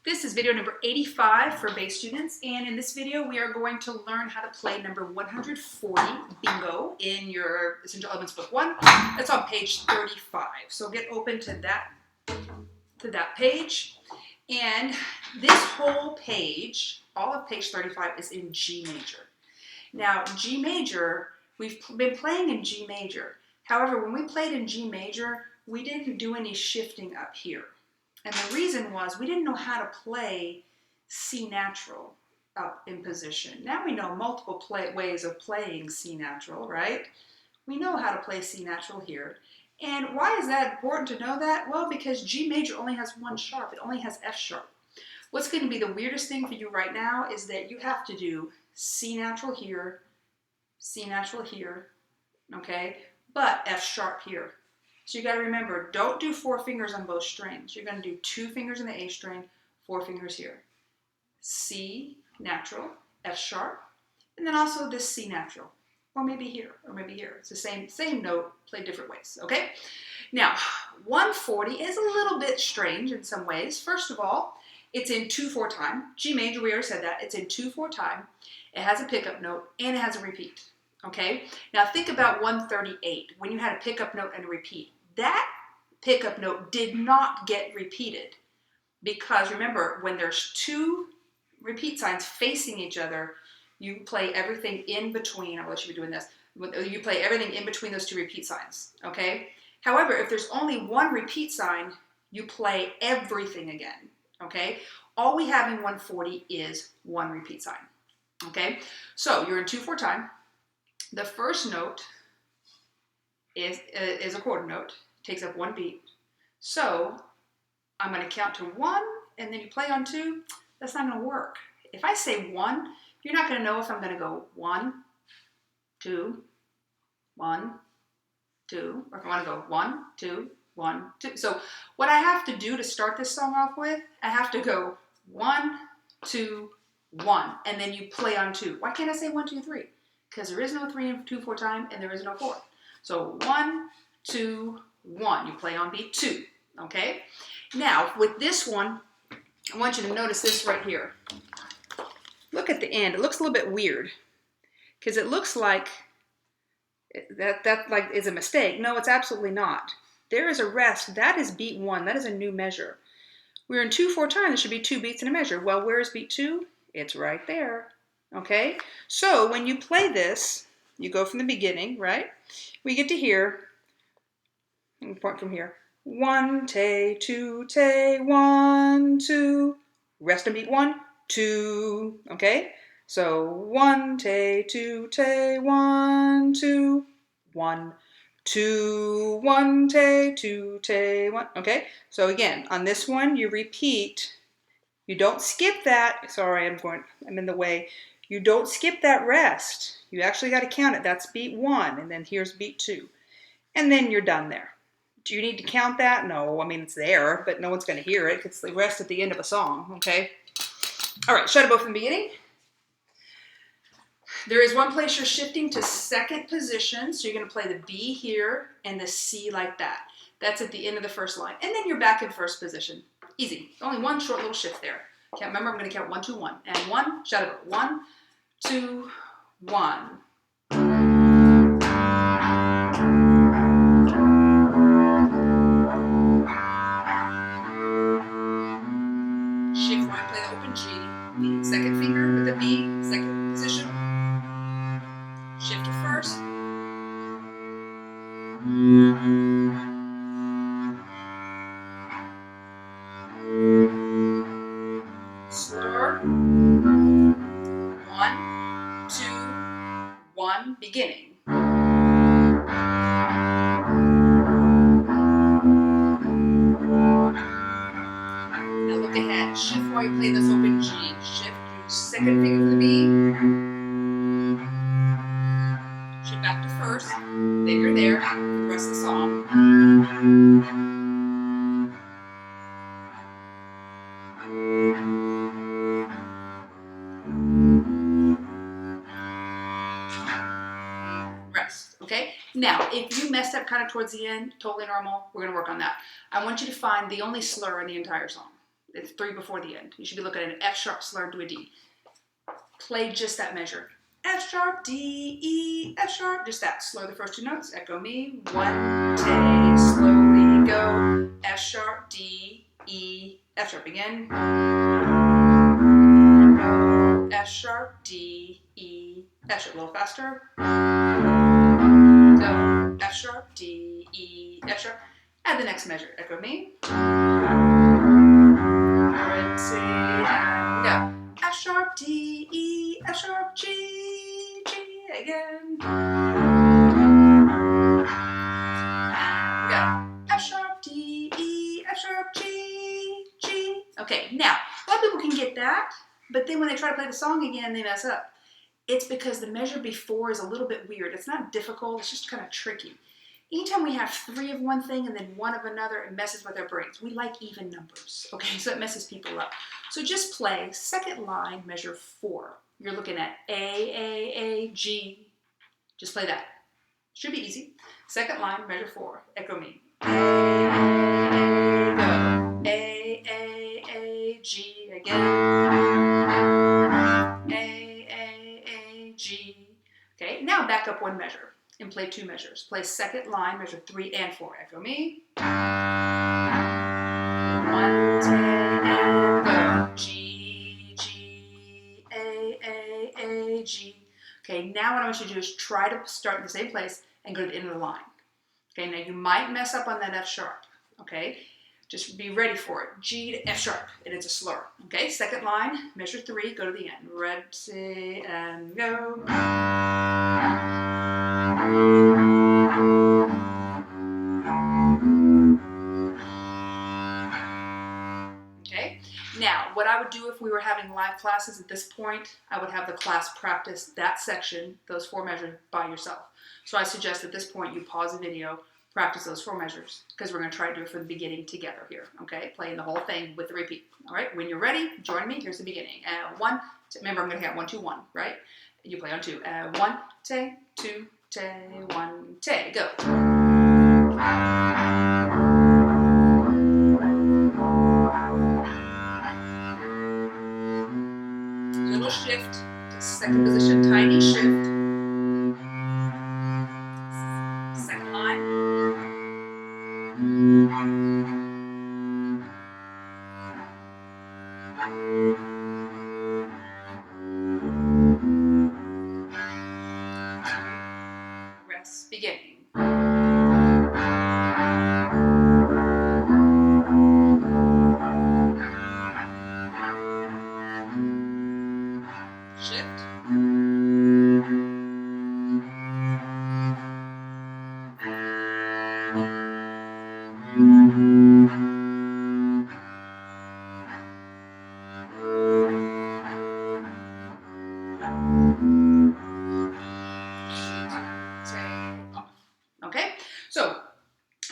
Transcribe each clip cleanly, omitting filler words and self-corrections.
This is video number 85 for bass students, and in this video we are going to learn how to play number 140, Bingo, in your Essential Elements Book 1. That's on page 35. So get open to that page, and this whole page, all of page 35, is in G major. Now, G major, we've been playing in G major. However, when we played in G major, we didn't do any shifting up here. And the reason was we didn't know how to play C natural up in position. Now we know multiple ways of playing C natural, right? We know how to play C natural here. And why is that important to know that? Well, because G major only has one sharp. It only has F sharp. What's going to be the weirdest thing for you right now is that you have to do C natural here, okay? But F sharp here. So you got to remember, don't do 4 fingers on both strings. You're going to do 2 fingers in the A string, 4 fingers here. C natural, F sharp, and then also this C natural, or maybe here, or maybe here. It's the same note, played different ways, okay? Now, 140 is a little bit strange in some ways. First of all, it's in 2/4 time. G major, we already said that. It's in 2/4 time. It has a pickup note, and it has a repeat, okay? Now think about 138, when you had a pickup note and a repeat. That pickup note did not get repeated because remember, when there's 2 repeat signs facing each other, you play everything in between. I'll let you be doing this. You play everything in between those 2 repeat signs, okay? However, if there's only 1 repeat sign, you play everything again, okay? All we have in 140 is 1 repeat sign, okay? So you're in 2/4 time. The first note is a quarter note, takes up 1 beat. So I'm going to count to 1, and then you play on 2. That's not going to work. If I say 1, you're not going to know if I'm going to go 1, 2, 1, 2, or if I want to go 1, 2, 1, 2. So what I have to do to start this song off with, I have to go 1, 2, 1, and then you play on 2. Why can't I say 1, 2, 3? Because there is no 3 in 2/4 time, and there is no 4. So 1, 2, 1. You play on beat 2, okay? Now, with this one, I want you to notice this right here. Look at the end. It looks a little bit weird because it looks like that like is a mistake. No, it's absolutely not. There is a rest. That is beat 1. That is a new measure. We're in 2/4 time. There should be 2 beats in a measure. Well, where is beat 2? It's right there, okay? So when you play this, you go from the beginning, right? We get to here. I'm point from here. 1, tay, 2, tay, 1, 2. Rest on beat 1, 2. Okay? So 1, tay, 2, tay, 1, 2. 1, 2, 1, tay, 2, tay, 1. Okay? So again, on this one, you repeat. You don't skip that. Sorry, I'm in the way. You don't skip that rest. You actually got to count it. That's beat 1, and then here's beat 2. And then you're done there. Do you need to count that? No, I mean, it's there, but no one's going to hear it. It's the rest at the end of a song, okay? All right, shut it both from the beginning. There is one place you're shifting to second position, so you're going to play the B here and the C like that. That's at the end of the first line. And then you're back in first position. Easy. Only one short little shift there. Remember, I'm going to count 1, 2, 1. And 1, shut it. 1, 2, 1. Shift 1, play the open G. Second finger with the B, second position. Shift to first. Slower. 1, 2, 1, beginning. Now look ahead. Shift while you play this open G. Shift your second finger for the B. Shift back to first. Then you're there for the rest of the song. Rest, okay? Now, if you messed up kind of towards the end, totally normal, we're going to work on that. I want you to find the only slur in the entire song, It's 3 before the end. You should be looking at an F sharp slur to a D. Play just that measure. F sharp, D, E, F sharp. Just that. Slow the first 2 notes. Echo me. 1, tay, slowly go. F sharp, D, E, F sharp again. F sharp, D, E, F sharp. A little faster. Go. F sharp, D, E, F sharp. Add the next measure. Echo me. And go. F sharp, D, E, F sharp, G, G again. Go. F sharp, D, E, F sharp, G, G. Okay, now, a lot of people can get that, but then when they try to play the song again, they mess up. It's because the measure before is a little bit weird. It's not difficult, it's just kind of tricky. Anytime we have 3 of one thing and then 1 of another, it messes with our brains. We like even numbers, okay? So it messes people up. So just play second line, measure 4. You're looking at A, G. Just play that. Should be easy. Second line, measure 4. Echo me. A, go. A, G again. A, G. Okay, now back up 1 measure. And play 2 measures. Play second line, measure 3 and 4. Echo me. 1, and go. G, G, A, G. Okay, now what I want you to do is try to start in the same place and go to the end of the line. Okay, now you might mess up on that F sharp. Okay, just be ready for it. G to F sharp, and it's a slur. Okay, second line, measure 3, go to the end. Ready, and go. Okay, now what I would do if we were having live classes at this point, I would have the class practice that section, those 4 measures by yourself. So I suggest at this point you pause the video, practice those 4 measures, because we're going to try to do it from the beginning together here. Okay, playing the whole thing with the repeat. All right, when you're ready, join me. Here's the beginning. 1, remember I'm going to count 1, 2, 1, right? You play on 2. 1, tay, 2, tay, 1, tay. Go. Little shift to second position, tiny shift. Second line. Rest beginning. Shift. Okay, so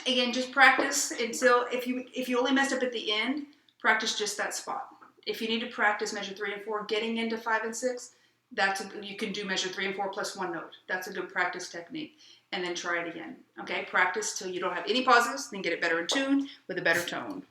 again, just practice until if you only messed up at the end, practice just that spot. If you need to practice measure 3 and 4, getting into 5 and 6, you can do measure 3 and 4 plus 1 note. That's a good practice technique. And then try it again. Okay, practice till you don't have any pauses, then get it better in tune with a better tone.